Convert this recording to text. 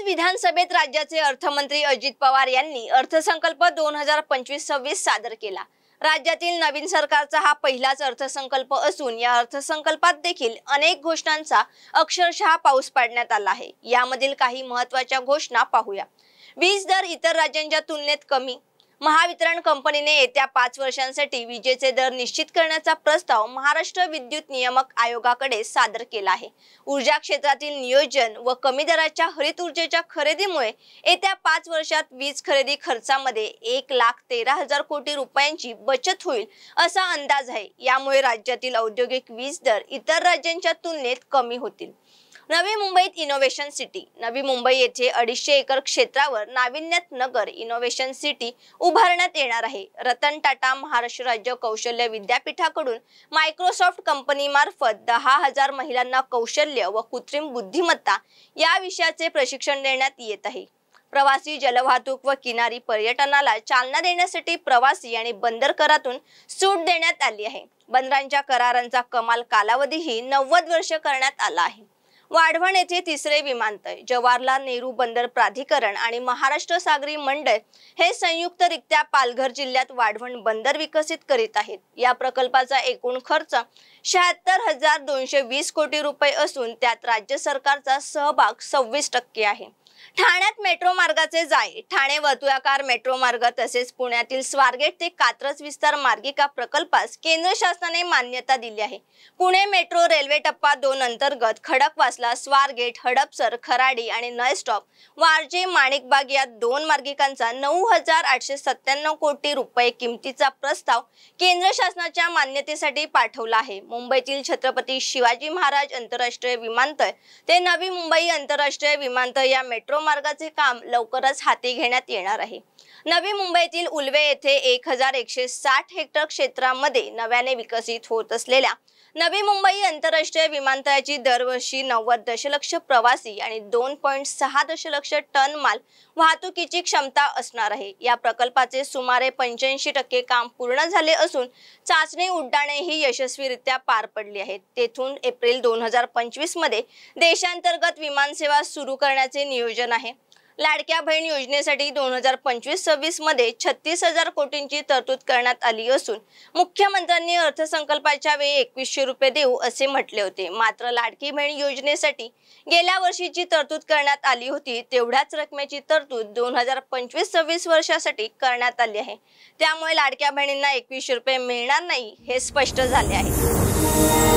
विधानसभेत राज्याचे अर्थमंत्री अजित पवार यांनी अर्थसंकल्प 2025-26 सादर केला। राज्यातील नवीन सरकारचा हा पहिलाच अर्थसंकल्प असून या अर्थसंकल्पात देखील अनेक घोषणांचा अक्षरशः पाऊस पाडण्यात आला आहे। यामधील काही महत्त्वाच्या घोषणा पाहूया। वीज दर इतर राज्यांच्या तुलनेत कमी। महावितरण कंपनीने येत्या 5 वर्षांसाठी विजेचे दर निश्चित करण्याचा प्रस्ताव महाराष्ट्र विद्युत नियामक आयोगाकडे सादर केला आहे। ऊर्जा क्षेत्रातील नियोजन व कमी दराच्या हरित ऊर्जेच्या खरेदीमुळे येत्या 5 वर्षात वीज खरेदी खर्चामध्ये 1,13,000 कोटी रुपयांची बचत होईल असा अंदाज आहे। यामुळे राज्यातील औद्योगिक वीज दर इतर राज्यांच्या तुलनेत कमी होतील। नवी मुंबईत इनोव्हेशन सिटी। नवी मुंबई येथे 250 एकर क्षेत्रावर नाविन्यात नगर इनोव्हेशन सिटी उभारण्यात येणार आहे। रतन टाटा महाराष्ट्र राज्य कौशल्य विद्यापीठाकडून मायक्रोसॉफ्ट कंपनी मार्फत 10,000 महिलांना कौशल्य व कृत्रिम बुद्धिमत्ता या विषयाचे प्रशिक्षण देण्यात येत आहे। प्रवासी जलवाहतूक व किनारी पर्यटनाला चालना देण्यासाठी प्रवासी आणि बंदर करातून सूट देण्यात आली आहे। बंदरांच्या करारांचा कमाल कालावधीही 90 वर्ष करण्यात आला आहे। वाढवण येथे तिसरे विमानतळ। जवाहरलाल नेहरू बंदर प्राधिकरण आणि महाराष्ट्र सागरी मंडळ हे संयुक्तरित्या पालघर जिल्ह्यात वाढवण बंदर विकसित करीत आहेत। या प्रकल्पाचा एकूण खर्च 76,220 कोटी रुपये असून त्यात राज्य सरकारचा सहभाग 26% आहे। ठाण्यात मेट्रो मार्गाचे जाळे। ठाणे वर्तुळाकार मेट्रो मार्ग तसेच पुण्यातील स्वारगेट ते कात्रज विस्तार मार्गिका प्रकल्पास केंद्र शासनाने मान्यता दिली आहे। पुणे मेट्रो रेल्वे टप्पा 2 अंतर्गत खडकवासला, स्वारगेट, हडपसर, खराडी आणि नळ स्टॉप, वारजे, माणिकबाग या 2 मार्गिकांचा 9,897 कोटी रुपये किमतीचा प्रस्ताव केंद्र शासनाच्या मान्यतेसाठी पाठवला आहे। मुंबईतील छत्रपती शिवाजी महाराज आंतरराष्ट्रीय विमानतळ ते नवी मुंबई आंतरराष्ट्रीय विमानतळ या मेट्रो मार्गाचे काम लवकरच हाती घेण्यात येणार आहे। नवी मुंबईतील उल्वे येथे 1,160 हेक्टर क्षेत्रामध्ये नव्याने विकसित होत असलेल्या नवी मुंबई आंतरराष्ट्रीय विमानतळाची दरवर्षी 90 दशलक्ष प्रवासी आणि 2.6 दशलक्ष टन माल वाहतुकीची क्षमता असणार आहे। या प्रकल्पाचे सुमारे 85% काम पूर्ण झाले असून चाचणी उड्डाणेही यशस्वीरित्या पार पडली आहेत। तेथून एप्रिल 2025 मध्ये देशांतर्गत विमानसेवा सुरू करण्याचे नियोजन आहे। लाडक्या बहीण योजनेसाठी 2025-26 मध्ये 36,000 कोटींची तरतूद करण्यात आली असून मुख्यमंत्र्यांनी अर्थसंकल्पाच्या वेळी 2100 रुपये देऊ असे म्हटले होते। मात्र लाडकी बहीण योजनेसाठी गेल्या वर्षीची तरतूद करण्यात आली होती तेवढ्याच रकमेची तरतूद 2025-26 वर्षासाठी करण्यात आली आहे। त्यामुळे लाडक्या बहिणींना 2100 रुपये मिळणार नाही हे स्पष्ट झाले आहे।